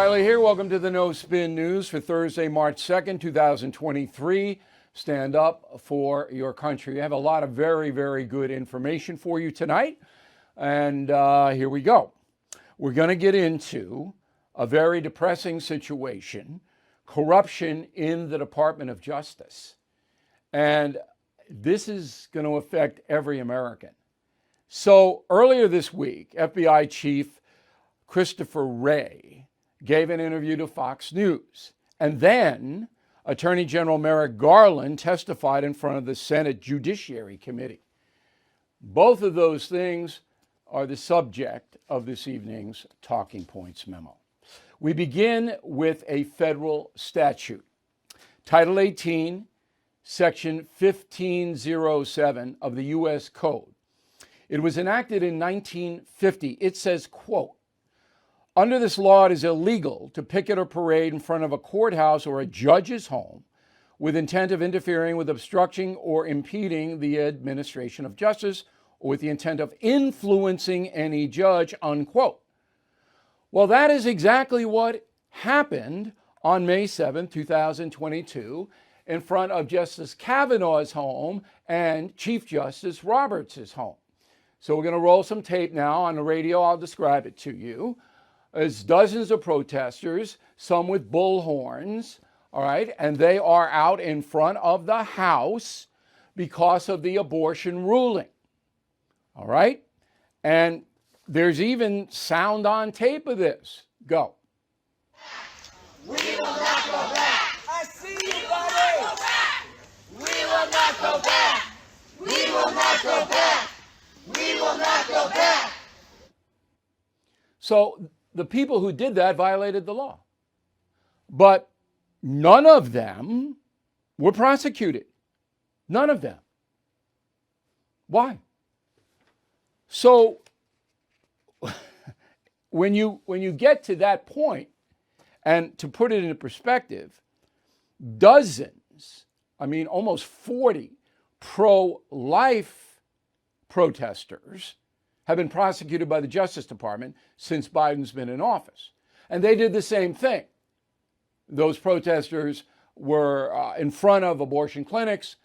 Reilly here. Welcome to the No Spin News for Thursday, March 2nd, 2023. Stand up for your country. We have a lot of very, very good information for you tonight. And here we go. We're going to get into a very depressing situation, corruption in the Department of Justice. And this is going to affect every American. So earlier this week, FBI Chief Christopher Wray gave an interview to Fox News. And then Attorney General Merrick Garland testified in front of the Senate Judiciary Committee. Both of those things are the subject of this evening's Talking Points memo. We begin with a federal statute. Title 18, Section 1507 of the U.S. Code. It was enacted in 1950. It says, quote, "Under this law, it is illegal to picket or parade in front of a courthouse or a judge's home with intent of interfering with, obstructing, or impeding the administration of justice, or with the intent of influencing any judge," unquote. Well, that is exactly what happened on May 7, 2022, in front of Justice Kavanaugh's home and Chief Justice Roberts' home. So we're going to roll some tape now. On the radio, I'll describe it to you. There's dozens of protesters, some with bullhorns, all right, and they are out in front of the House because of the abortion ruling, all right? And there's even sound on tape of this. Go. We will not go back. I see you, buddy. We will not go back. We will not go back. We will not go back. So the people who did that violated the law. But none of them were prosecuted. None of them. Why? So when you get to that point, and to put it into perspective, dozens, almost 40 pro-life protesters have been prosecuted by the Justice Department since Biden's been in office. And they did the same thing. Those protesters were in front of abortion clinics,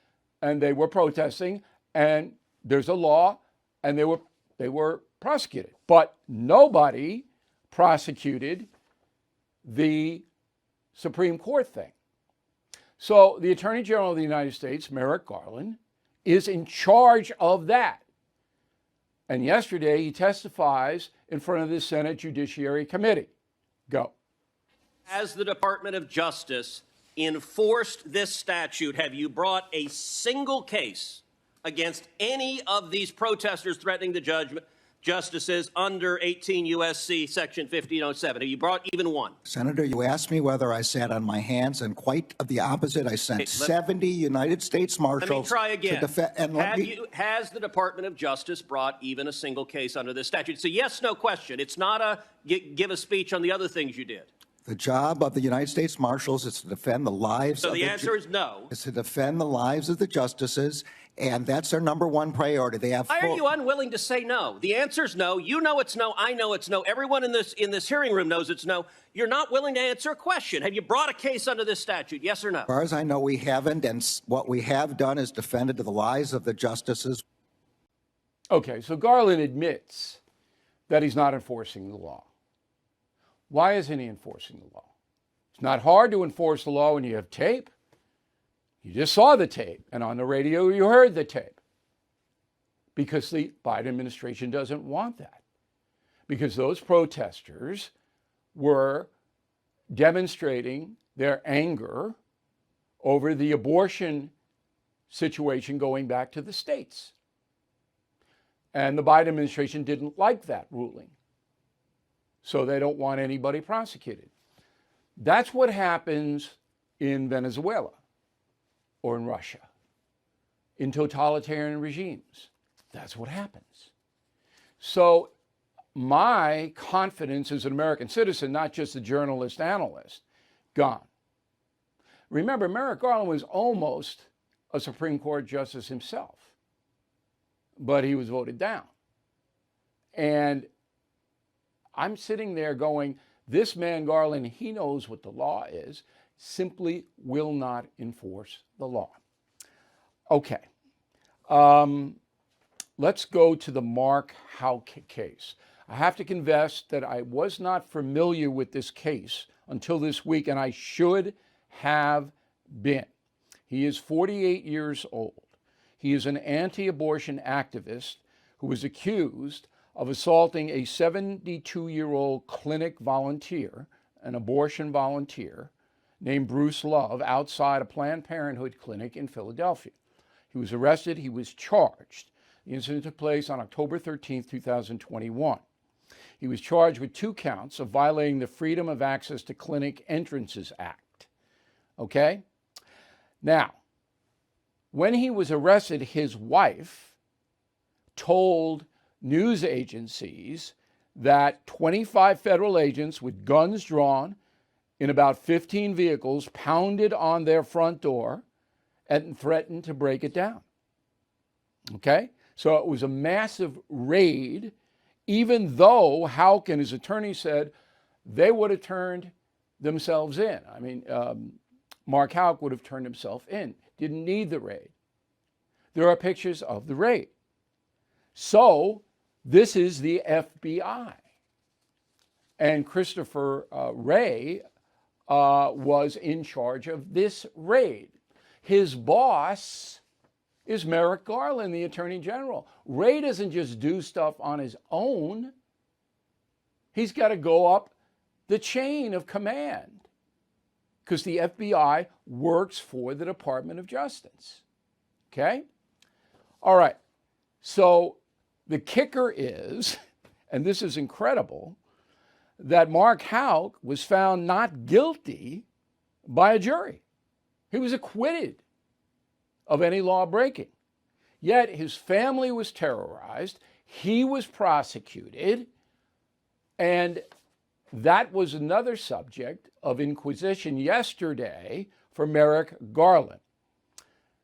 and they were protesting, and there's a law, and they were prosecuted. But nobody prosecuted the Supreme Court thing. So the Attorney General of the United States, Merrick Garland, is in charge of that. And yesterday he testifies in front of the Senate Judiciary Committee. Go. As the Department of Justice enforced this statute, have you brought a single case against any of these protesters threatening the justices under 18 U.S.C. Section 1507? Have you brought even one? Senator, you asked me whether I sat on my hands, and quite the opposite. I sent 70 United States Marshals. Let me try again. To defend. And has the Department of Justice brought even a single case under this statute? It's a yes/no question. It's not a give a speech on the other things you did. The job of the United States Marshals is to defend the lives. So the answer is no. Is to defend the lives of the justices, and that's their number one priority. They have. Why are you unwilling to say no? The answer is no. You know it's no. I know it's no. Everyone in this hearing room knows it's no. You're not willing to answer a question. Have you brought a case under this statute? Yes or no? As far as I know, we haven't, and what we have done is defended the lives of the justices. Okay, so Garland admits that he's not enforcing the law. Why isn't he enforcing the law? It's not hard to enforce the law when you have tape. You just saw the tape, and on the radio you heard the tape. Because the Biden administration doesn't want that. Because those protesters were demonstrating their anger over the abortion situation going back to the states. And the Biden administration didn't like that ruling. So they don't want anybody prosecuted. That's what happens in Venezuela or in Russia, in totalitarian regimes. That's what happens. So my confidence as an American citizen, not just a journalist, analyst, gone. Remember, Merrick Garland was almost a Supreme Court justice himself, but he was voted down. And I'm sitting there going, This man, Garland, he knows what the law is, simply will not enforce the law. Okay. Let's go to the Mark Houck case. I have to confess that I was not familiar with this case until this week, and I should have been. He is 48 years old. He is an anti-abortion activist who was accused of assaulting a 72-year-old clinic volunteer, an abortion volunteer, named Bruce Love, outside a Planned Parenthood clinic in Philadelphia. He was arrested. He was charged. The incident took place on October 13, 2021. He was charged with 2 counts of violating the Freedom of Access to Clinic Entrances Act. Okay? Now, when he was arrested, his wife told news agencies that 25 federal agents with guns drawn in about 15 vehicles pounded on their front door and threatened to break it down. Okay? So it was a massive raid, even though Houck and his attorney said they would have turned themselves in. I mean, Mark Houck would have turned himself in, didn't need the raid. There are pictures of the raid. So this is the FBI. And Christopher Wray was in charge of this raid. His boss is Merrick Garland, the Attorney General. Wray doesn't just do stuff on his own. He's got to go up the chain of command because the FBI works for the Department of Justice. Okay? All right. So the kicker is, and this is incredible, that Mark Houck was found not guilty by a jury. He was acquitted of any law breaking. Yet his family was terrorized, he was prosecuted, and that was another subject of inquisition yesterday for Merrick Garland.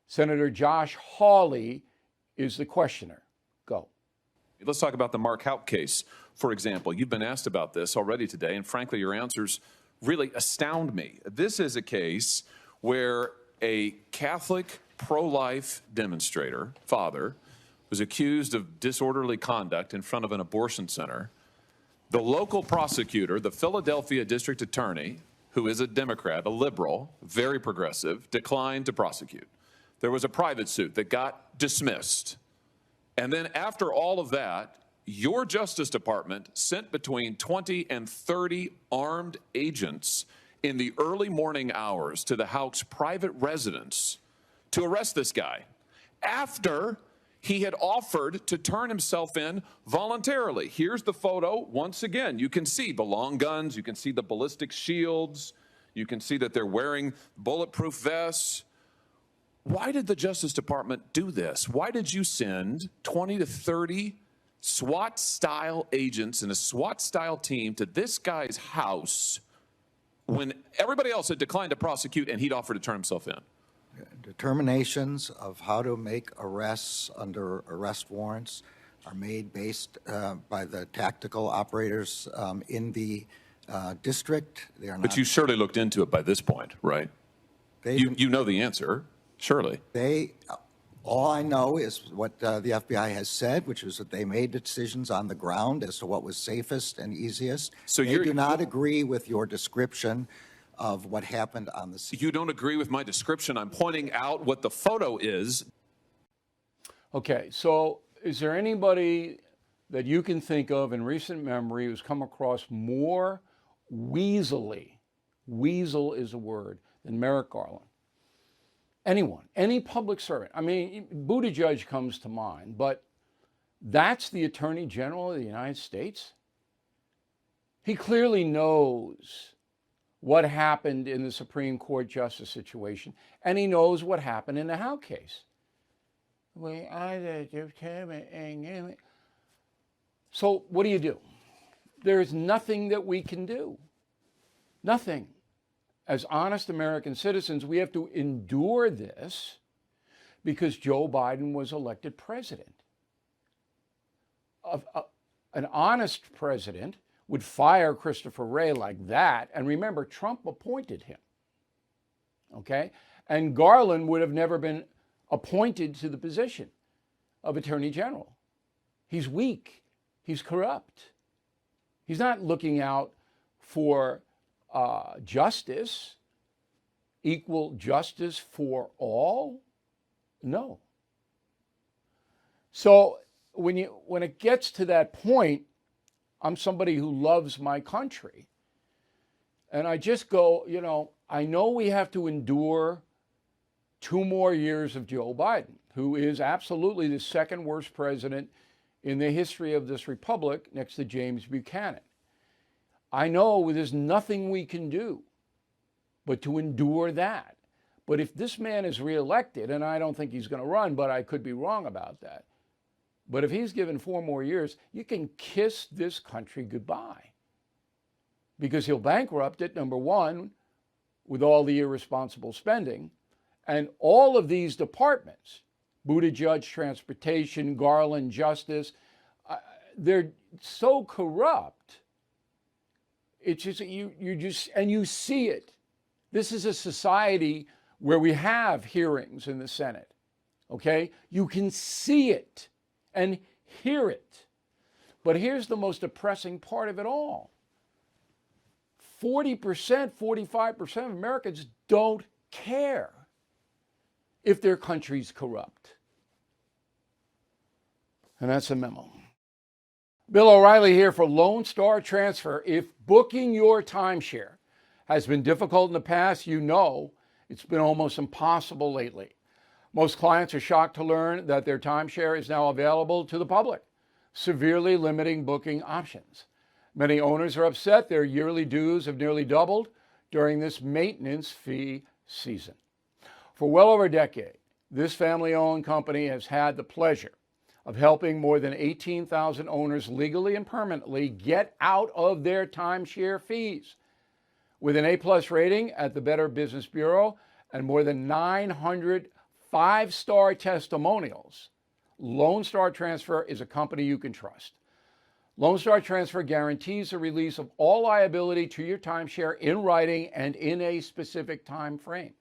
Senator Josh Hawley is the questioner. Go. Let's talk about the Mark Houck case, for example. You've been asked about this already today, and frankly, your answers really astound me. This is a case where a Catholic pro-life demonstrator, father, was accused of disorderly conduct in front of an abortion center. The local prosecutor, the Philadelphia district attorney, who is a Democrat, a liberal, very progressive, declined to prosecute. There was a private suit that got dismissed. And then after all of that, your Justice Department sent between 20 and 30 armed agents in the early morning hours to the Houck's private residence to arrest this guy after he had offered to turn himself in voluntarily. Here's the photo. Once again, you can see the long guns, you can see the ballistic shields, you can see that they're wearing bulletproof vests. Why did the Justice Department do this? Why did you send 20 to 30 SWAT-style agents and a SWAT-style team to this guy's house when everybody else had declined to prosecute and he'd offered to turn himself in? Determinations of how to make arrests under arrest warrants are made based by the tactical operators in the district. They are not. But you surely looked into it by this point, right? You know the answer, surely. All I know is what the FBI has said, which is that they made decisions on the ground as to what was safest and easiest. So they do not agree with your description of what happened on the scene. You don't agree with my description. I'm pointing out what the photo is. Okay, so is there anybody that you can think of in recent memory who's come across more weaselly, weasel is a word, than Merrick Garland? Anyone, any public servant. I mean, Buttigieg comes to mind, but that's the Attorney General of the United States? He clearly knows what happened in the Supreme Court justice situation, and he knows what happened in the Houck case. So what do? There's nothing that we can do. Nothing. As honest American citizens, we have to endure this because Joe Biden was elected president. An honest president would fire Christopher Wray like that. And remember, Trump appointed him. Okay? And Garland would have never been appointed to the position of Attorney General. He's weak. He's corrupt. He's not looking out for justice, equal justice for all. No. So when it gets to that point, I'm somebody who loves my country. And I just go, I know we have to endure 2 more years of Joe Biden, who is absolutely the second worst president in the history of this republic next to James Buchanan. I know there's nothing we can do but to endure that. But if this man is reelected, and I don't think he's going to run, but I could be wrong about that. But if he's given 4 more years, you can kiss this country goodbye. Because he'll bankrupt it, number one, with all the irresponsible spending. And all of these departments, Buttigieg, Transportation, Garland, Justice, they're so corrupt. It's just, you see it. This is a society where we have hearings in the Senate, okay? You can see it and hear it. But here's the most depressing part of it all. 40%, 45% of Americans don't care if their country's corrupt. And that's a memo. Bill O'Reilly here for Lone Star Transfer. If booking your timeshare has been difficult in the past, it's been almost impossible lately. Most clients are shocked to learn that their timeshare is now available to the public, severely limiting booking options. Many owners are upset their yearly dues have nearly doubled during this maintenance fee season. For well over a decade, this family-owned company has had the pleasure of helping more than 18,000 owners legally and permanently get out of their timeshare fees. With an A+ rating at the Better Business Bureau and more than 900 5-star testimonials, Lone Star Transfer is a company you can trust. Lone Star Transfer guarantees the release of all liability to your timeshare in writing and in a specific time frame.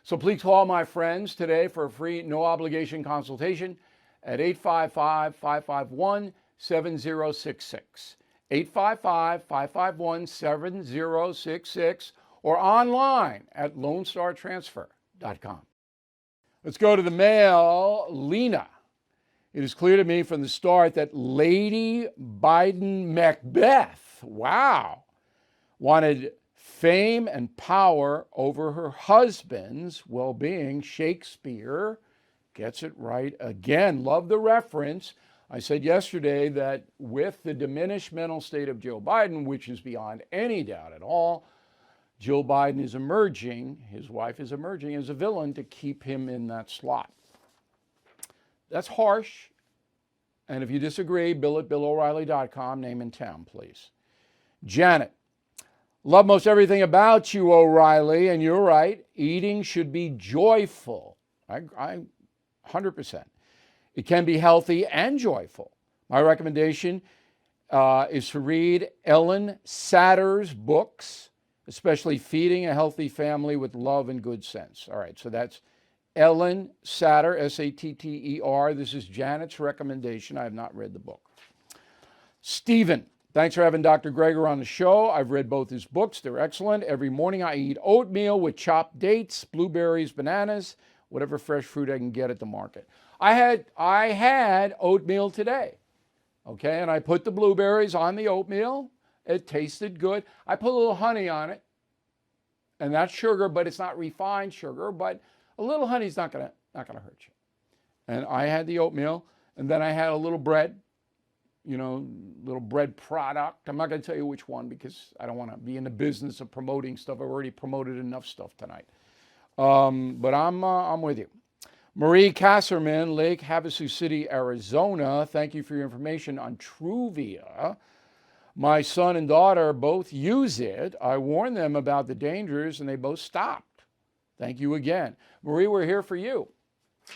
So please call my friends today for a free, no-obligation consultation at 855-551-7066, 855-551-7066, or online at lonestartransfer.com. Let's go to the mail. Lena. It is clear to me from the start that Lady Biden Macbeth, wanted fame and power over her husband's well-being. Shakespeare gets it right again. Love the reference. I said yesterday that with the diminished mental state of Joe Biden, which is beyond any doubt at all, Joe Biden is emerging, his wife is emerging as a villain to keep him in that slot. That's harsh. And if you disagree, Bill at BillO'Reilly.com, name and town, please. Janet, love most everything about you, O'Reilly, and you're right. Eating should be joyful. I 100%. It can be healthy and joyful. My recommendation is to read Ellen Satter's books, especially Feeding a Healthy Family with Love and Good Sense. All right, so that's Ellen Satter, Satter. This is Janet's recommendation. I have not read the book. Stephen, thanks for having Dr. Greger on the show. I've read both his books. They're excellent. Every morning I eat oatmeal with chopped dates, blueberries, bananas, whatever fresh fruit I can get at the market. I had oatmeal today, okay? And I put the blueberries on the oatmeal. It tasted good. I put a little honey on it. And that's sugar, but it's not refined sugar, but a little honey's not gonna hurt you. And I had the oatmeal, and then I had a little bread, little bread product. I'm not gonna tell you which one because I don't want to be in the business of promoting stuff. I've already promoted enough stuff tonight. But I'm with you. Marie Kasserman, Lake Havasu City, Arizona. Thank you for your information on Truvia. My son and daughter both use it. I warned them about the dangers, and they both stopped. Thank you again. Marie, we're here for you.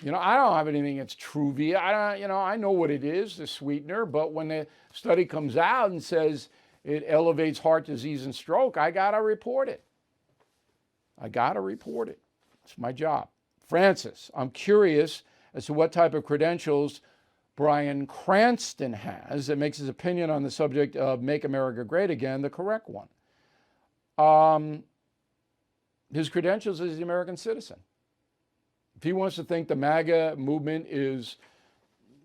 I don't have anything against Truvia. I know what it is, the sweetener, but when the study comes out and says it elevates heart disease and stroke, I got to report it. It's my job. Francis, I'm curious as to what type of credentials Bryan Cranston has that makes his opinion on the subject of Make America Great Again the correct one. His credentials as the American citizen. If he wants to think the MAGA movement is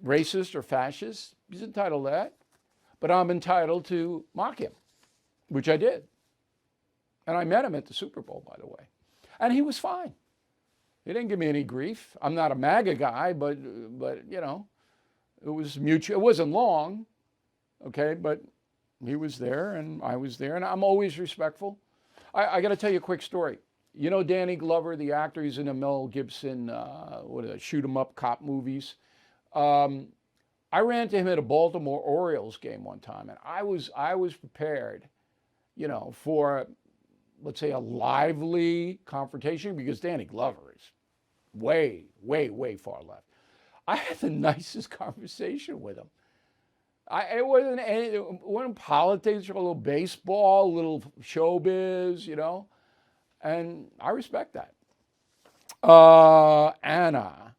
racist or fascist, he's entitled to that. But I'm entitled to mock him, which I did. And I met him at the Super Bowl, by the way. And he was fine. He didn't give me any grief. I'm not a MAGA guy, but you know, it was mutual. It wasn't long, okay, but he was there and I was there, and I'm always respectful. I got to tell you a quick story. You know Danny Glover, the actor, he's in the Mel Gibson, shoot 'em up cop movies. I ran into him at a Baltimore Orioles game one time, and I was prepared, you know, for, let's say, a lively confrontation, because Danny Glover is way, way, way far left. I had the nicest conversation with him. It wasn't politics, or a little baseball, a little showbiz, you know, and I respect that. Anna,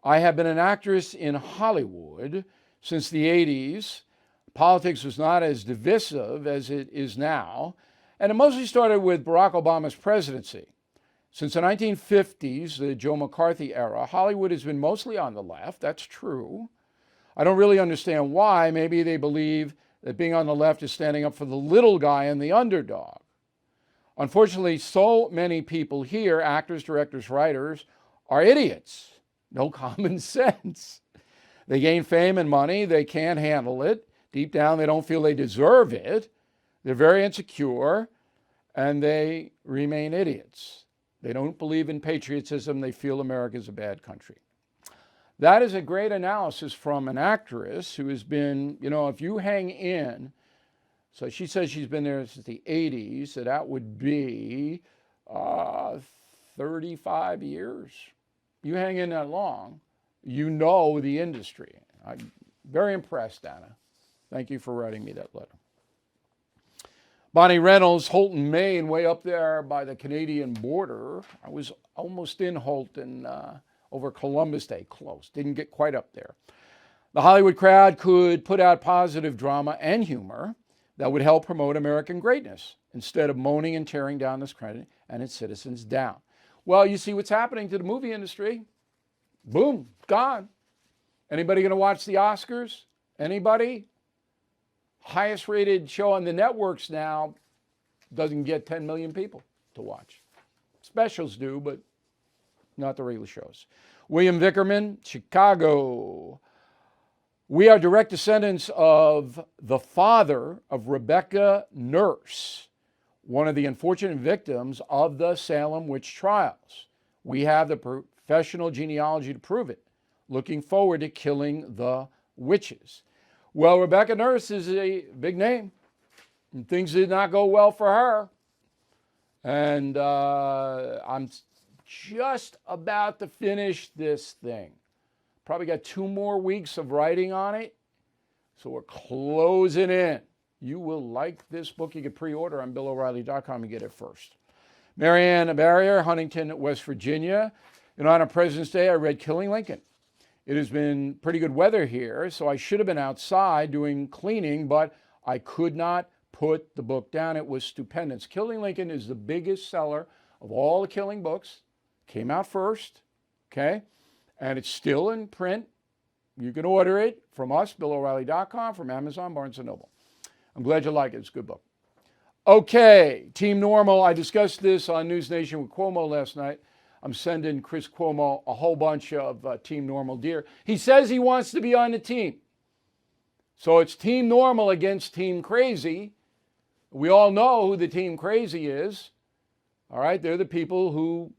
I have been an actress in Hollywood since the 80s. Politics was not as divisive as it is now, and it mostly started with Barack Obama's presidency. Since the 1950s, the Joe McCarthy era, Hollywood has been mostly on the left. That's true. I don't really understand why. Maybe they believe that being on the left is standing up for the little guy and the underdog. Unfortunately, so many people here, actors, directors, writers, are idiots. No common sense. They gain fame and money. They can't handle it. Deep down, they don't feel they deserve it. They're very insecure, and they remain idiots. They don't believe in patriotism. They feel America's a bad country. That is a great analysis from an actress who has been, you know, if you hang in, so she says she's been there since the 80s, so that would be 35 years. You hang in that long, you know the industry. I'm very impressed, Anna. Thank you for writing me that letter. Bonnie Reynolds, Holton, Maine, way up there by the Canadian border. I was almost in Holton over Columbus Day, close. Didn't get quite up there. The Hollywood crowd could put out positive drama and humor that would help promote American greatness instead of moaning and tearing down this country and its citizens down. Well, you see what's happening to the movie industry. Boom, gone. Anybody going to watch the Oscars? Anybody? Highest rated show on the networks now doesn't get 10 million people to watch. Specials do, but not the regular shows. William Vickerman, Chicago. We are direct descendants of the father of Rebecca Nurse, one of the unfortunate victims of the Salem witch trials. We have the professional genealogy to prove it. Looking forward to killing the witches. Well, Rebecca Nurse is a big name, and things did not go well for her. And I'm just about to finish this thing. Probably got 2 more weeks of writing on it, so we're closing in. You will like this book. You can pre-order on BillO'Reilly.com and get it first. Marianne Barrier, Huntington, West Virginia. You know, on President's Day, I read Killing Lincoln. It has been pretty good weather here, so I should have been outside doing cleaning, but I could not put the book down. It was stupendous. Killing Lincoln is the biggest seller of all the killing books. Came out first, okay? And it's still in print. You can order it from us, BillO'Reilly.com, from Amazon, Barnes & Noble. I'm glad you like it. It's a good book. Okay, Team Normal. I discussed this on News Nation with Cuomo last night. I'm sending Chris Cuomo a whole bunch of Team Normal gear. He says he wants to be on the team. So it's Team Normal against Team Crazy. We all know who the Team Crazy is. All right, they're the people who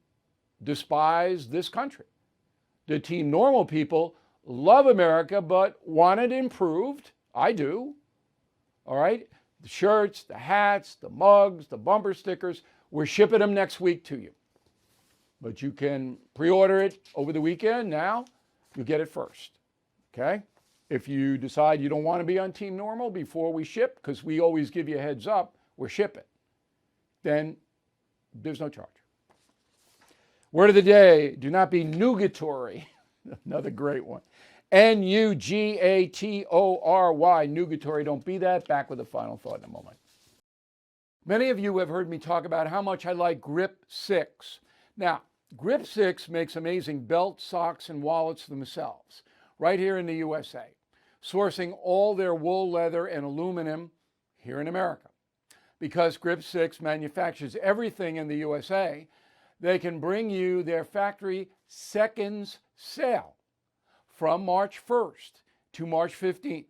despise this country. The Team Normal people love America but want it improved. I do. All right, the shirts, the hats, the mugs, the bumper stickers, we're shipping them next week to you. But you can pre-order it over the weekend now. You get it first, okay? If you decide you don't want to be on Team Normal before we ship, because we always give you a heads up, we're shipping, then there's no charge. Word of the day, do not be nugatory. Another great one. Nugatory, nugatory. Don't be that. Back with the final thought in a moment. Many of you have heard me talk about how much I like Grip 6. Now, Grip 6 makes amazing belts, socks, and wallets themselves, right here in the USA, sourcing all their wool, leather, and aluminum here in America. Because Grip 6 manufactures everything in the USA, they can bring you their factory seconds sale from March 1st to March 15th.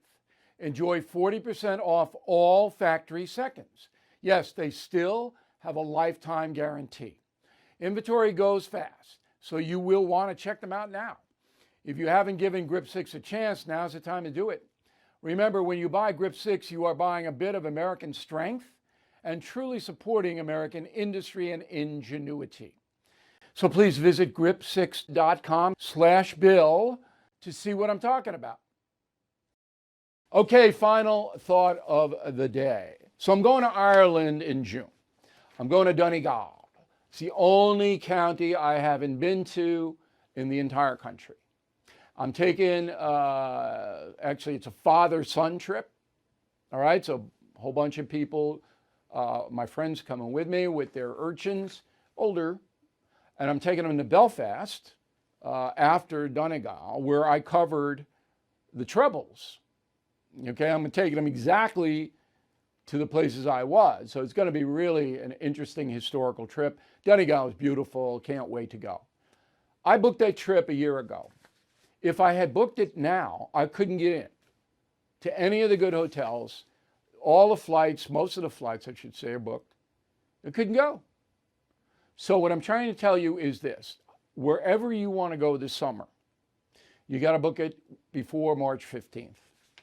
Enjoy 40% off all factory seconds. Yes, they still have a lifetime guarantee. Inventory goes fast, so you will want to check them out now. If you haven't given Grip 6 a chance, now's the time to do it. Remember, when you buy Grip 6, you are buying a bit of American strength and truly supporting American industry and ingenuity. So please visit grip6.com/bill to see what I'm talking about. Okay, final thought of the day. So I'm going to Ireland in June. I'm going to Donegal. It's the only county I haven't been to in the entire country. I'm taking, actually, it's a father-son trip. All right, so a whole bunch of people, my friends coming with me with their urchins, older, and I'm taking them to Belfast after Donegal, where I covered the Troubles. Okay, I'm taking them exactly to the places I was. So it's going to be really an interesting historical trip. Donegal is beautiful. Can't wait to go. I booked that trip a year ago. If I had booked it now, I couldn't get in to any of the good hotels. All the flights, most of the flights, I should say, are booked. I couldn't go. So what I'm trying to tell you is this. Wherever you want to go this summer, you got to book it before March 15th.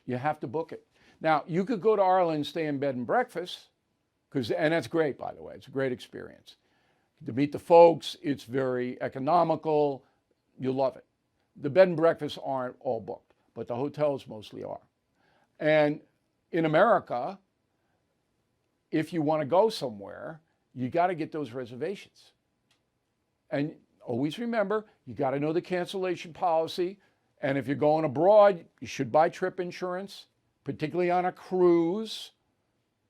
You have to book it. Now, you could go to Ireland, stay in bed and breakfast, and that's great, by the way. It's a great experience. To meet the folks, it's very economical. You'll love it. The bed and breakfasts aren't all booked, but the hotels mostly are. And in America, if you want to go somewhere, you got to get those reservations. And always remember, you got to know the cancellation policy. And if you're going abroad, you should buy trip insurance, particularly on a cruise,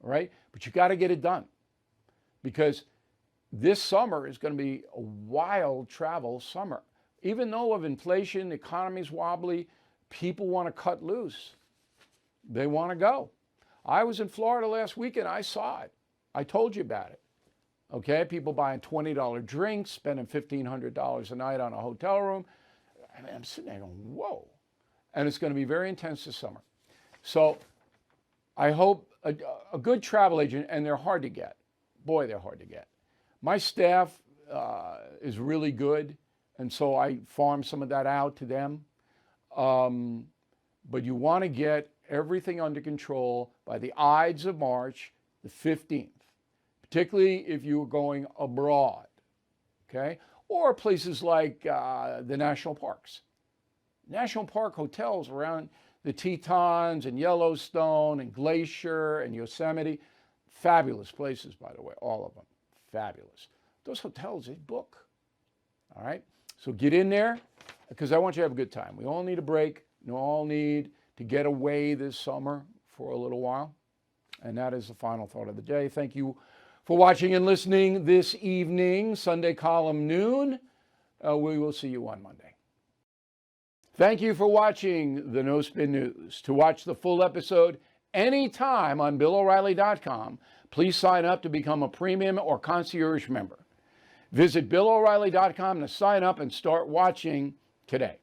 right? But you got to get it done because this summer is going to be a wild travel summer. Even though of inflation, the economy's wobbly, people want to cut loose. They want to go. I was in Florida last weekend. I saw it. I told you about it. Okay, people buying $20 drinks, spending $1,500 a night on a hotel room. I mean, I'm sitting there going, whoa. And it's going to be very intense this summer. So I hope a good travel agent, and they're hard to get. Boy, they're hard to get. My staff is really good, and so I farm some of that out to them. But you want to get everything under control by the Ides of March, the 15th, particularly if you are going abroad, okay? Or places like the national parks. National park hotels around the Tetons and Yellowstone and Glacier and Yosemite, fabulous places, by the way, all of them, fabulous. Those hotels, they book, all right? So get in there because I want you to have a good time. We all need a break. We all need to get away this summer for a little while. And that is the final thought of the day. Thank you for watching and listening this evening, Sunday column noon. We will see you on Monday. Thank you for watching the No Spin News. To watch the full episode anytime on BillO'Reilly.com, please sign up to become a premium or concierge member. Visit BillO'Reilly.com to sign up and start watching today.